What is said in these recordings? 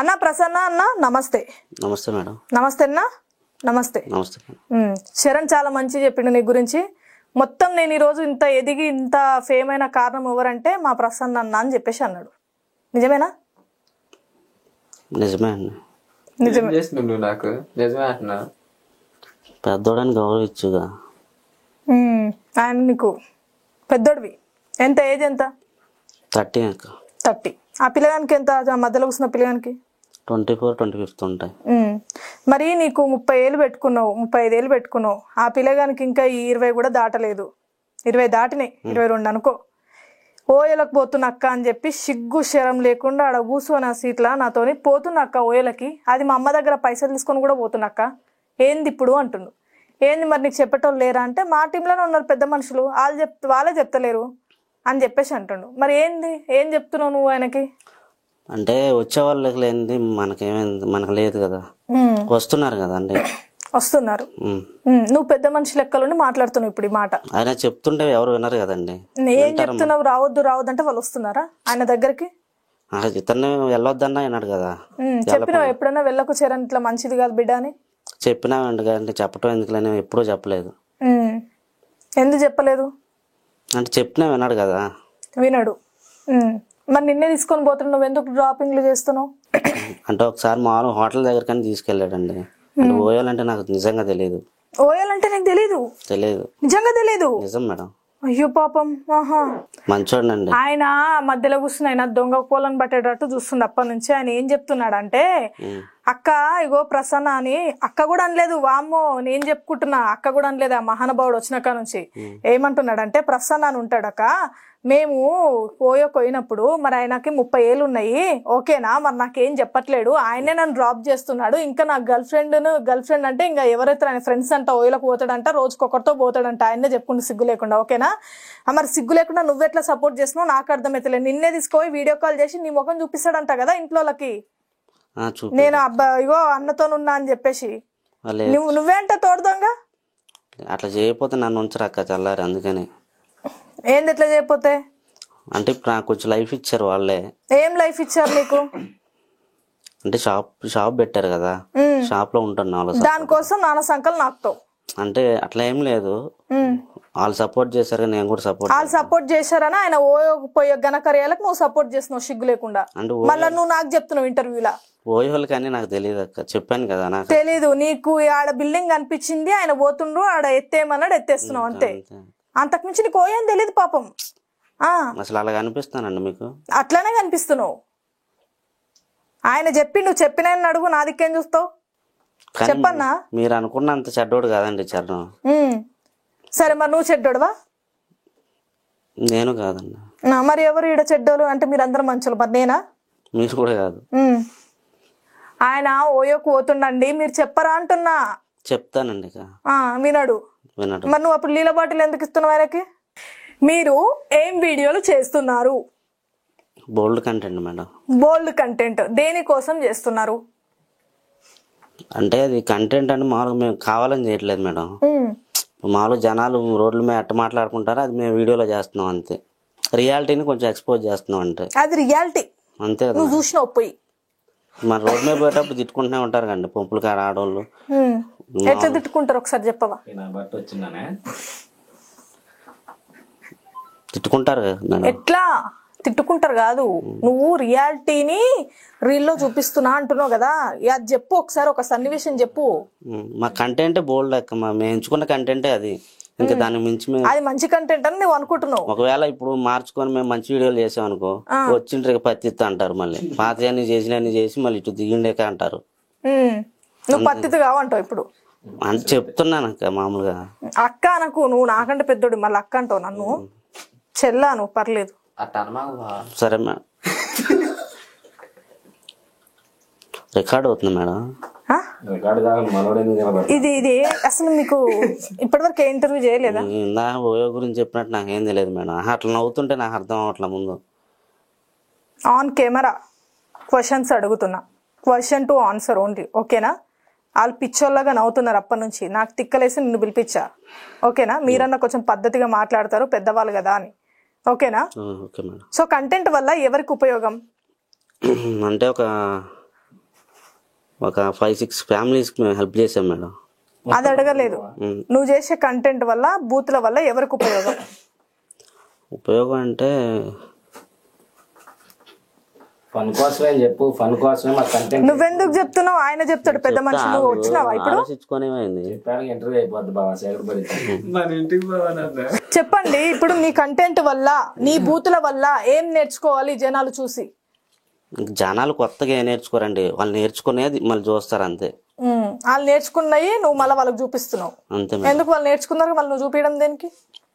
అన్న ప్రసన్న అన్న నమస్తే. నమస్తే మేడం. నమస్తే అన్న. నమస్తే. నమస్తే. చరణ్ చాలా మంచి చెప్పిండు నీ గురించి. మొత్తం నేను ఈరోజు ఇంత ఎదిగి ఇంత ఫేమ్ అయిన కారణం ఎవరంటే మా ప్రసన్న అన్న అని చెప్పేసి అన్నాడు. నిజమేనా? నిజమే అండి. నిజమే. నాకు నిజమే అంటున్నా. పెద్దోడని గౌరవించుగా. ఆయన నీకు పెద్దోడివి. ఎంత ఏజ్ ఎంత? 30. 30. ఆ పిల్లగానికి ఎంత? మధ్యలో కూర్చున్న పిల్లగానికి 24, 25 ఉంటాయి. మరి నీకు 30 ఏళ్ళు పెట్టుకున్నావు, 35 ఏళ్ళు పెట్టుకున్నావు. ఆ పిల్లగానికి ఇంకా 20 కూడా దాటలేదు. 20 దాటినాయి, 22 అనుకో. ఓయలకు పోతున్న అక్క అని చెప్పి సిగ్గు శరం లేకుండా ఆడ కూర్చొని ఆ సీట్లా నాతోని పోతున్న అక్క ఓయలకి. అది మా అమ్మ దగ్గర పైసలు తీసుకొని కూడా పోతున్న అక్క. ఏంది ఇప్పుడు అంటుండు. ఏంది మరి నీకు చెప్పేటోళ్ళు లేరా అంటే మా టీంలోనే ఉన్నారు పెద్ద మనుషులు, వాళ్ళే చెప్తలేరు అని చెప్పేసి అంటుండు. మరి ఏంది, ఏం చెప్తున్నావు నువ్వు ఆయనకి? అంటే వచ్చే వాళ్ళకి లేనిది మనకేమైంది, మనకు లేదు కదా. వస్తున్నారు కదా అండి. వస్తున్నారు. నువ్వు పెద్ద మనిషి లెక్కలుండి మాట్లాడుతున్నావు ఇప్పుడు ఈ మాట. ఆయన చెప్తుంటే ఎవరు వినరు కదండి. ఏం చెప్తున్నావు? రావద్దు అంటే వాళ్ళు వస్తున్నారా ఆయన దగ్గరికి? ఇతన్ని వెళ్ళొద్దన్నా విన్నాడు కదా. చెప్పినావు ఎప్పుడైనా వెళ్ళకు చరణ్ ఇట్లా మంచిది కాదు బిడ్డ అని? చెప్పినామండి కానీ చెప్పటం ఎందుకులేని ఎప్పుడూ చెప్పలేదు. ఎందుకు చెప్పలేదు అంటే చెప్పినా విన్నాడు కదా. వినడు. మరి నిన్నే తీసుకొని పోతున్నావు, నువ్వు ఎందుకు డ్రాపింగ్లు చేస్తున్నావు? అంటే ఒకసారి మామూలు హోటల్ దగ్గర కానీ తీసుకెళ్ళాడండి. అంటే ఓయాలంటే నాకు నిజంగా తెలియదు. ఓయాలంటే నీకు తెలీదు? తెలియదు, నిజంగా తెలీదు? నిజం మేడం. అయ్యో పాపం. మంచోడండి ఆయన. మధ్యలో కూర్చుని ఆయన దొంగ కోలను పట్టేటట్టు చూస్తుండే అప్పటి నుంచి. ఆయన ఏం చెప్తున్నాడు అంటే, అక్క ఇగో ప్రసన్న అని అక్క కూడా అనలేదు. వామ్మో నేను చెప్పుకుంటున్నా, అక్క కూడా అనలేదు. ఆ మహానుభావుడు వచ్చినాక నుంచి ఏమంటున్నాడు అంటే, ప్రసన్న అని ఉంటాడక్క, మేము పోయినప్పుడు మరి ఆయనకి 30 ఏళ్ళు ఉన్నాయి, ఓకేనా, మరి నాకేం చెప్పట్లేడు, ఆయనే నన్ను డ్రాప్ చేస్తున్నాడు. ఇంకా నా గర్ల్ ఫ్రెండ్ అంటే ఇంకా ఎవరైతే ఆయన ఫ్రెండ్స్ అంట ఓయిలకు పోతాడంట, రోజుకొకరితో పోతాడంట, ఆయనే చెప్పుకుంటూ సిగ్గు లేకుండా. ఓకేనా? మరి సిగ్గు లేకుండా నువ్వెట్లా సపోర్ట్ చేస్తున్నావు నాకు అర్థమైతలేదు. నిన్నే తీసుకొని వీడియో కాల్ చేసి నీ ముఖం చూపిస్తాడంట కదా ఇంట్లోకి. నేను ఇగో అన్నతోనున్నా అని చెప్పేసి నువ్వే అంట తోడుదోంగా. అట్లా చేయకపోతే నన్ను ఉంచరక్క చల్లారి. అందుకని ఏంది ఎట్లా చేయకపోతే? అంటే ఇప్పుడు నాకు కొంచెం లైఫ్ ఇచ్చారు వాళ్ళే. ఏం లైఫ్ ఇచ్చారు నీకు? అంటే షాప్ పెట్టారు కదా, షాప్ లో ఉంటాను. దానికోసం నాన్న సంకల్ నాకుతావు అంటే అట్లా ఏం లేదు. వాళ్ళు సపోర్ట్ చేశారు, నేను కూడా సపోర్ట్. వాళ్ళు సపోర్ట్ చేశారని ఆయన పోయే ఘనకార్యాలకు నువ్వు సపోర్ట్ చేస్తున్నావు సిగ్గు లేకుండా. మళ్ళీ నువ్వు నాకు చెప్తున్నావు ఇంటర్వ్యూలా. ఓయోళ్ళు కానీ నాకు తెలియదు అక్క, చెప్పాను కదా. నాకు తెలీదు. నీకు ఆడ బిల్డింగ్ అనిపించింది, ఆయన పోతుండ్రు, ఆడ ఎత్తేమన్నాడు, ఎత్తేస్తున్నావు అంతే. అంతకుమించి నీకు ఓయం తెలియదు పాపం. అసలు అలా కనిపిస్తానండి మీకు? అట్లానే కనిపిస్తున్నావు. ఆయన చెప్పి నువ్వు చెప్పిన అడుగు, నా దిక్కేం చూస్తావు చెప్పన్నా? మీరు అనుకున్నంత చెడ్డోడు కాదండి చరణ్. సరే మరి నువ్వు చెడ్డోడువా? నేను కాదండి. మరి ఎవరు ఈడ చెడ్డోళ్ళు అంటే? మీరు అందరూ మంచోళ్ళు, మరి నేనా? మీరు కూడా కాదు. ఆయన ఓయోకు పోతుండండి, మీరు చెప్పరా అంటున్నా. చెప్తానండి. వినడు. మరి నువ్వు అప్పుడు నీళ్ళ బాటిల్ ఎందుకు ఇస్తున్నావు ఆయనకి? మీరు ఏం వీడియోలు చేస్తున్నారు? బోల్డ్ కంటెంట్ మేడం. బోల్డ్ కంటెంట్ దేనికోసం చేస్తున్నారు? అంటే అది కంటెంట్ అని మామూలుగా మేము కావాలని చేయట్లేదు మేడం. మామూలుగా జనాలు రోడ్ల మీద ఎట్ట మాట్లాడుకుంటారో అది మేము వీడియోలో చేస్తున్నాం అంతే. రియాలిటీని కొంచెం ఎక్స్పోజ్ చేస్తున్నాం అంటే. అది రియాలిటీ అంతే కదా. నువ్వు చూసినావు పోయి. మరి రోడ్ మీద పోయేటప్పుడు తిట్టుకుంటూనే ఉంటారు కండి పంపులు కాడ ఆడవాళ్ళు. ఎట్లా తిట్టుకుంటారు ఒకసారి చెప్పవా? తిట్టుకుంటారు. ఎట్లా తిట్టుకుంటారు కాదు, నువ్వు రియాలిటీని రీల్లో చూపిస్తున్నా అంటున్నావు కదా, అది చెప్పు ఒకసారి, ఒక సన్నివేశం చెప్పు. మా కంటెంట్ బోల్డ్ అక్క, మేము ఎంచుకున్న కంటెంటే అది. ఇంకా దాని మించి అది మంచి కంటెంట్ అని నువ్వు అనుకుంటున్నావు. ఒకవేళ ఇప్పుడు మార్చుకొని మేము మంచి వీడియోలు చేసాం అనుకో, వచ్చిండ్రు పత్తిత్తు అంటారు. మళ్ళీ పాతయన్ని చేసినన్ని చేసి మళ్ళీ ఇటు దిగిండేక అంటారు. నువ్వు పత్తిత్తు కావంటావు ఇప్పుడు అని చెప్తున్నాను అక్క. మామూలుగా అక్క అనకు, నువ్వు నాకంటే పెద్దోడు, మళ్ళీ అక్క అంటావు నన్ను. చెల్లా నువ్వు, పర్లేదు. సరే మేడం. రికార్డ్ అవుతుంది మేడం. ఇది అసలు మీకు ఇప్పటివరకు ఇంటర్వ్యూ చేయలేదా? నా ఓయో గురించి చెప్పినట్టు నాకేం తెలియదు మేడం. అట్లా నవ్వుతుంటే నాకు అర్థం అవట్లా. ముందు ఆన్ కెమెరా క్వశ్చన్స్ అడుగుతున్నా, క్వశ్చన్ టు ఆన్సర్ ఓన్లీ, ఓకేనా? వాళ్ళు పిచ్చోళ్ళగా నవ్వుతున్నారు అప్పటి నుంచి, నాకు తిక్కలేసి నిన్ను పిలిపించా, ఓకేనా? మీరన్నా కొంచెం పద్ధతిగా మాట్లాడతారు పెద్దవాళ్ళు కదా అని, ఓకేనా? సో కంటెంట్ వల్ల ఎవరికి ఉపయోగం? అంటే ఒక ఒక 5-6 ఫ్యామిలీస్కి మేము హెల్ప్ చేసాం మేడం. అది అడగలేదు. నువ్వు చేసే కంటెంట్ వల్ల బూతుల వల్ల ఎవరికి ఉపయోగం? ఉపయోగం అంటే ఫన్ కోసమే చెప్పు, ఫన్ కోసమే మా కంటెంట్. నువ్వెందుకు చెప్తున్నావు? ఆయన చెప్తాడు పెద్ద మనిషి, నువ్వు వచ్చినావా ఇప్పుడు? ఆలోచించుకోనేమైంది, ఇంటర్వ్యూ అయిపోద్ది బాబా సేకర్ పడి మన ఇంటికి పోవాలన్నా. చెప్పండి, ఇప్పుడు నీ కంటెంట్ వల్ల నీ బూతుల వల్ల ఏం నేర్చుకోవాలి జనాలు చూసి? జనాలు కొత్తగా ఏం నేర్చుకోరండి, వాళ్ళు నేర్చుకునేది మళ్ళీ చూస్తారు అంతే. వాళ్ళు నేర్చుకున్నాయి నువ్వు మళ్ళీ వాళ్ళకి చూపిస్తున్నావు అంతే. ఎందుకు? వాళ్ళు నేర్చుకున్నారు మళ్ళీ నువ్వు చూపించడం దేనికి?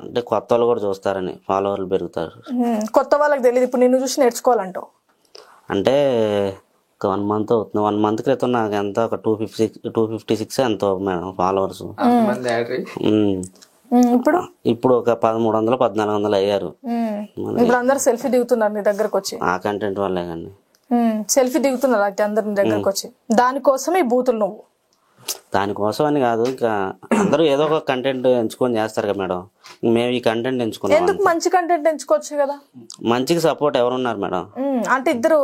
అంటే కొత్త వాళ్ళు కూడా చూస్తారని, ఫాలోవర్లు పెరుగుతారు. కొత్త వాళ్ళకి తెలియదు, ఇప్పుడు నిన్ను చూసి నేర్చుకోవాలంటావు. అంటే ఒక 1 month అవుతుంది. 1 month క్రితం నాకు ఎంత ఒక 256 ఎంతో మేడం ఫాలోవర్స్. ఇప్పుడు ఒక 1300-1400 అయ్యారు. ఇప్పుడు అందరు సెల్ఫీ దిగుతున్నారు నీ దగ్గరకు వచ్చి, ఆ కంటెంట్ వల్లే కానీ. సెల్ఫీ దిగుతున్నారు అయితే అందరు నీ దగ్గరకు వచ్చి. దానికోసం ఈ బూతులు నువ్వు? దానికోసం అని కాదు, ఇంకా అందరూ ఏదో ఒక కంటెంట్ ఎంచుకొని చేస్తారు కదా మేడం. మేము ఈ కంటెంట్ ఎంచుకున్నాం. ఎందుకు? మంచి కంటెంట్ ఎంచుకోవచ్చు కదా. మంచికి సపోర్ట్ ఎవరున్నారు మేడం? అంటే ఇద్దరు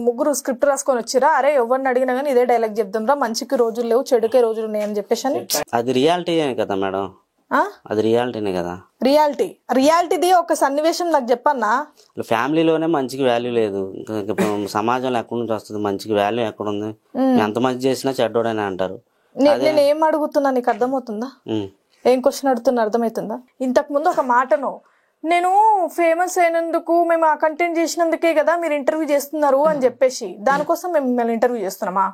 ముగ్గురు స్క్రిప్ట్ రాసుకొని వచ్చిరా, అరే ఎవరిని అడిగినా కానీ ఇదే డైలాగ్ చెప్దాం రా, మంచికి రోజులు లేవు చెడుకే రోజులు ఉన్నాయి అని చెప్పేసి అని. అది రియాలిటీనే కదా మేడం, అది రియాలిటీనే కదా. రియాలిటీది ఒక సన్నివేశం నాకు చెప్పన్నా. ఫ్యామిలీలోనే మంచికి వాల్యూ లేదు, సమాజంలో ఎక్కడి నుంచి వస్తుంది మంచికి వాల్యూ? ఎక్కడ ఉంది? ఎంత మంచి చేసినా చెడ్డోడని అంటారు. నేను ఏం అడుగుతున్నా నీకు అర్థమవుతుందా? ఏం క్వశ్చన్ అడుగుతున్నా అర్థమవుతుందా? ఇంతకు ముందు ఒక మాటను, నేను ఫేమస్ అయినందుకు మేము ఆ కంటెంట్ చేసినందుకే కదా మీరు ఇంటర్వ్యూ చేస్తున్నారు అని చెప్పేసి, దానికోసం మేము మిమ్మల్ని ఇంటర్వ్యూ చేస్తున్నామా?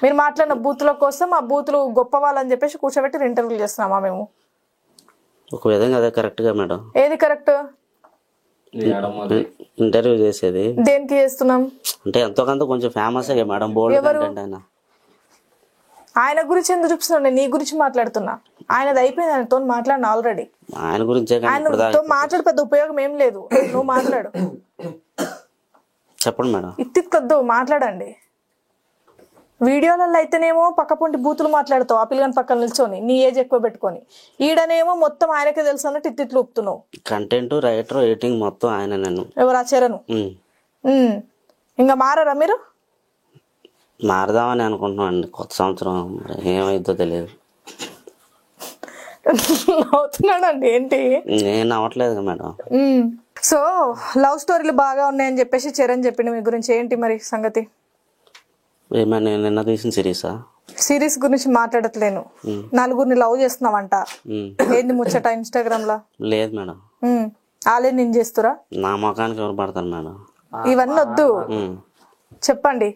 మీరు మాట్లాడిన బూతుల కోసం ఆ బూతులు గొప్ప వాళ్ళని చెప్పేసి కూర్చోబెట్టి ఇంటర్వ్యూ చేస్తున్నామా మేము? ఒక విధంగా అదే కరెక్ట్ గా మేడం. ఏది కరెక్ట్? ఇంటర్వ్యూ చేసేది దేనికి చేస్తున్నాం అంటే ఎంతో కొంత కొంచెం ఫేమస్ మేడం. బోల్డ్ కంటెంట్ అయినా ఆయన గురించి ఎందుకు చూపిస్తున్నావు? నేను నీ గురించి మాట్లాడుతున్నా. ఆయనది అయిపోయింది, ఆయనతో మాట్లాడిన ఆల్రెడీ. ఆయన గురించే ఆయనతో మాట్లాడి పెద్ద ఉపయోగం ఏం లేదు. నువ్వు మాట్లాడు. చెప్పండి మేడం. ఇత్తికొద్దు, మాట్లాడండి. వీడియోలలో అయితేనేమో పక్కపొంటి బూతులు మాట్లాడతావు, ఆ పిల్లగాని పక్కన నిల్చొని నీ ఏజ్ ఎక్కువ పెట్టుకొని. ఈడనేమో మొత్తం ఆయనకే తెలుసు అన్నట్టు ఇత్తిట్లు ఊపుతున్నావు. కంటెంట్ రైటర్ ఎడిటింగ్ మొత్తం ఆయన. నేను ఎవరు? ఆ చరణ్. ఇంకా మారరా మీరు? మారదామని అనుకుంటున్నాం అండి, కొత్త సంవత్సరం ఏమైందో తెలియదు. అవుతున్నాడండి ఏంటి? నేను అవ్వట్లేదు మేడం. సో లవ్ స్టోరీలు బాగా ఉన్నాయని చెప్పేసి చరణ్ చెప్పిండు మీ గురించి, ఏంటి మరి సంగతి? ఏమైనా నిన్న తీసిన సిరీస్ గురించి మాట్లాడట్లేను. నలుగురిని లవ్ చేస్తున్నావంట, ఏంది ముచ్చట ఇన్స్టాగ్రామ్ లో? లేదు మేడం. వాళ్ళే నేను చేస్తురా? నా ముఖానికి ఎవరు పడతాను మేడం? ఇవన్నీ వద్దు, చెప్పండి.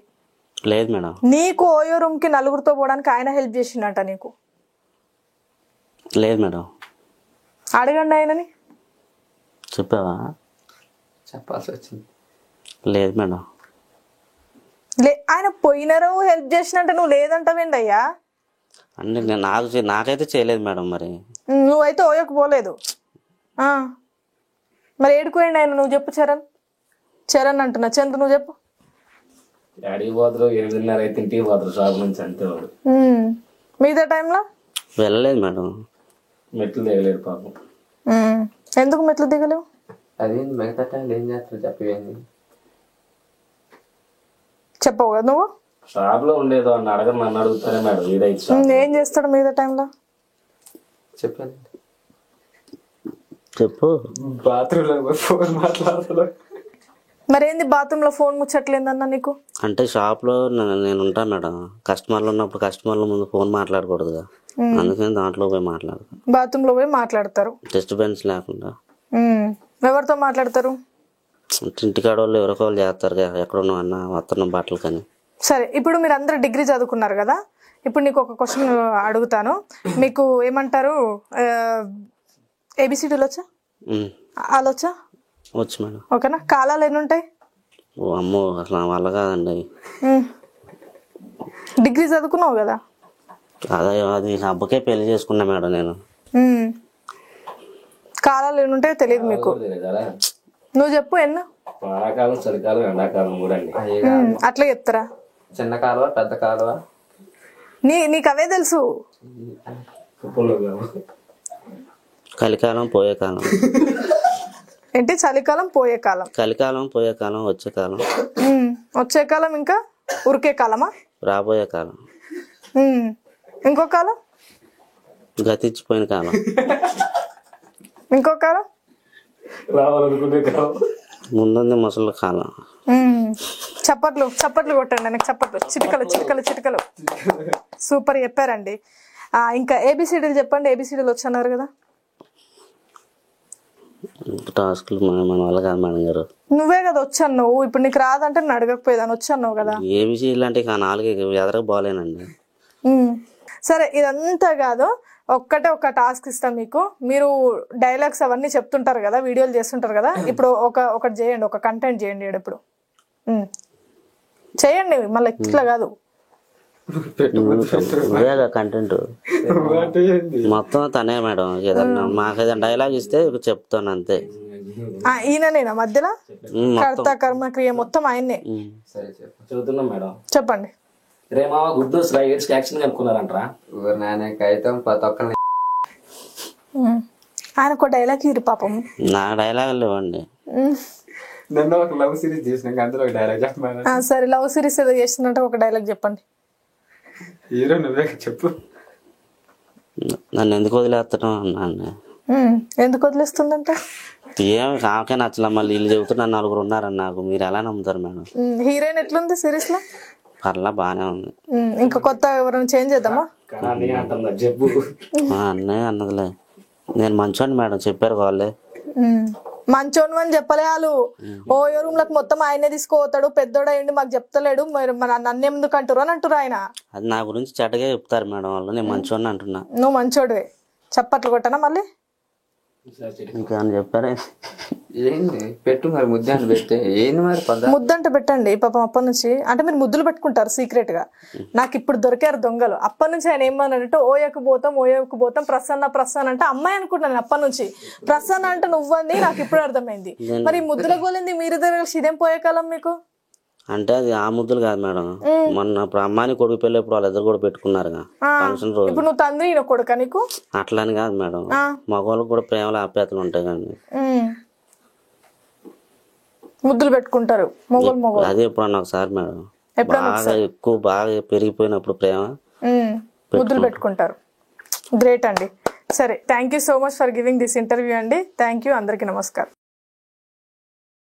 లేదు మేడం. నీకు ఓయో రూమ్ కి నలుగురితో పోవడానికి ఆయన హెల్ప్ చేసిండట నీకు? లేదు మేడం. అడగండి ఆయనని. చెప్పావా? చెప్పాల్సి వచ్చింది. లేదు మేడం. ఆయన పోయినారు హెల్ప్ చేసినట్టు నువ్వు లేదంటావేండి అయ్యా? అంటే నాకైతే చేయలేదు మేడం. మరి నువ్వైతే ఓయోకి పోలేదు, మరి ఏడుకోండి ఆయన? నువ్వు చెప్పు. చరణ్ అంటున్నా, చంద్ర నువ్వు చెప్పు. డాడీ పోతారు 8:30 అయితే ఇంటికి పోతారు షాప్ నుంచి, అంతే వాడు. మిగతా టైంలో వెళ్ళలేదు మేడం. మెట్లు దిగలేరు పాపం. ఎందుకు మెట్లు దిగలేవు? అది మిగతా టైంలో ఏం చేస్తారు చెప్పేది? చెప్పవు కదా నువ్వు. షాప్ లో ఉండేదో అని అడగరు, నన్ను అడుగుతారే మేడం. ఏం చేస్తాడు మిగతా టైంలో? చెప్పాను. చెప్పు. బాత్రూమ్ లో ఫోన్ మాట్లాడతాడు. మరేంది బాత్రూమ్ లో ఫోన్ ముచ్చట్లేదన్నా నీకు? అంటే షాప్ లో నేను ఉంటా మేడం. కస్టమర్లు ఉన్నప్పుడు కస్టమర్ల ముందు ఫోన్ మాట్లాడకూడదుగా, అందుకని దాంట్లో పోయి మాట్లాడతారు. బాత్రూమ్ లో పోయి మాట్లాడతారు, డిస్టర్బెన్స్ లేకుండా. ఎవరితో మాట్లాడతారు? ఇంటికాడ వాళ్ళు ఎవరికో వాళ్ళు చేస్తారు, ఎక్కడున్నా అన్న వస్తున్నాం బట్టలు కానీ. సరే, ఇప్పుడు మీరు అందరు డిగ్రీ చదువుకున్నారు కదా, ఇప్పుడు నీకు ఒక క్వశ్చన్ అడుగుతాను. మీకు ఏమంటారు, ఏబిసిడీలు వచ్చా? వాళ్ళు వచ్చా? వచ్చు మేడం. ఓకేనా? కాలాలు ఎన్ని ఉంటాయి? ఓ అమ్మో, అసలు వల్ల కాదండి. డిగ్రీ చదువుకున్నావు కదా? అది అబ్బకే పెళ్లి చేసుకున్నా మేడం నేను. కాలాలు ఎన్ని ఉంటాయో తెలియదు మీకు. నువ్వు చెప్పు ఎన్ని? వానాకాలం, చలికాలం, ఎండాకాలం కూడా అట్లా చెప్తారా? చిన్న కాలువ, పెద్ద కాలువ. నీకు అవే తెలుసు. కలికాలం, పోయే కాలం. ఏంటి? చలికాలం, పోయే కాలం. కలికాలం, పోయే కాలం, వచ్చే కాలం. వచ్చే కాలం ఇంకా ఉరికే కాలమా? రాబోయే కాలం, ఇంకో కాలం, గతించిపోయిన కాలం, ఇంకో కాలం, రావాలనుకునే కాలం, ముందుంది ముసలి కాలం. చప్పట్లు చప్పట్లు కొట్టండి నాకు, చప్పట్లు, చిటికలు చిటికలు చిటికలు. సూపర్ చెప్పారండి. ఇంకా ఏబిసిడీలు చెప్పండి. ఏబిసిడీలు వచ్చన్నారు కదా. టాస్క్లు మన వల్ల కాదు మేడం గారు. నువ్వే కదా వచ్చాను, ఇప్పుడు నీకు రాదంటే నేను అడగకపోయేదాన్ని, వచ్చాను కదా. ఏబిసి ఇలాంటి నాలుగే ఎదరకు బాగాలేనండి. సరే ఇదంతా కాదు, ఒక్క టాస్క్ ఇస్తాం మీకు. మీరు డైలాగ్స్ అవన్నీ చెప్తుంటారు కదా, వీడియోలు చేస్తుంటారు కదా. ఇప్పుడు ఒకటి చేయండి, ఒక కంటెంట్ చేయండి. ఇప్పుడు చేయండి, మళ్ళీ ఇట్లా కాదు. కంటెంట్ మొత్తం తనే మేడం. ఏదన్నా మాకు ఏదైనా డైలాగ్ ఇస్తే చెప్తాను అంతే. ఈయననేనా మధ్యలో కర్త కర్మ క్రియ మొత్తం ఆయన్నే. చదువుతున్నాం మేడం. చెప్పండి. రేమా గుడ్డు ఎయిడ్స్ యాక్షన్ అనుకున్నారంటరా? ఆయన ఒక డైలాగ్ ఇరు పాపం. నా డైలాగ్ లేవండి. నన్ను ఒక లవ్ సిరీస్ చేసినాక అందులో ఒక డైలాగ్ చెప్పమా. సరే, లవ్ సిరీస్ ఏదో చేస్తున్నట్టు ఒక డైలాగ్ చెప్పండి. హీరో నువ్వే చెప్పు. నన్ను ఎందుకు వదిలేస్తాను అన్నాను. ఎందుకు వదిలేస్తుందంట? ఏమి కాకే నచ్చలే. మళ్ళీ వీళ్ళు చెబుతున్నారు నలుగురు ఉన్నారని. నాకు మీరు ఎలా నమ్ముతారు మేడం? హీరోయిన్ ఎట్లుంది సిరీస్ లో? పర్లా బానే ఉంది. ఇంకా కొత్త ఎవరైనా చేంజ్ చేద్దామా? చెప్పు. అన్నయ్య అన్నదిలే. నేను మంచోని మేడం, చెప్పారు వాళ్ళే. మంచోను అని చెప్పలే వాళ్ళు. ఓ రూమ్ లకు మొత్తం ఆయనే తీసుకుపోతాడు, పెద్దోడు అయ్యండి మాకు చెప్తలేడు, మరి నన్ను ఎందుకు అంటారు అని అంటారు ఆయన. అది నా గురించి చెడ్డగా చెప్తారు మేడం వాళ్ళు. నేను మంచోని అంటున్నా. నువ్వు మంచోడువే. చప్పట్లు కొట్టనా మళ్ళీ? ఇంకా చెప్పారే. ఏంది పెట్టు మరి, ముద్ద అని పెడితే ఏంది మరి ముద్దంట పెట్టండి. పాపం అప్పటి నుంచి అంటే మీరు ముద్దులు పెట్టుకుంటారు సీక్రెట్ గా. నాకు ఇప్పుడు దొరికారు దొంగలు. అప్పటి నుంచి ఆయన ఏమన్నాడంటే ఓయకు పోతాం ప్రసన్న ప్రసన్న అంటే అమ్మాయి అనుకుంటున్నాను అప్పటి నుంచి. ప్రసన్న అంటే నువ్వంది నాకు ఇప్పుడు అర్థమైంది. మరి ముద్దుల గోలింది మీరు కలిసి ఇదేం పోయే కాలం మీకు? అంటే అది ఆ ముద్దులు కాదు మేడం. మొన్న ఇప్పుడు అమ్మాయిని కొడుకు పెళ్ళి ఇప్పుడు వాళ్ళిద్దరు కూడా పెట్టుకున్నారు ఫంక్షన్ రోజు. ఇప్పుడు నువ్వు తండ్రి ఈయన కొడుకా నీకు? అట్లని కాదు మేడం, మగవాళ్ళకి కూడా ప్రేమలు ఆప్యాయతలు ఉంటాయి కానీ ముద్దులు పెట్టుకుంటారు మొగలు. అదే ఎప్పుడన్నా ఒకసారి మేడం, బాగా పెరిగిపోయినప్పుడు ప్రేమ ముద్దులు పెట్టుకుంటారు. గ్రేట్ అండి. సరే, thank you so much for giving this interview అండి. Thank you. అందరికీ నమస్కారం.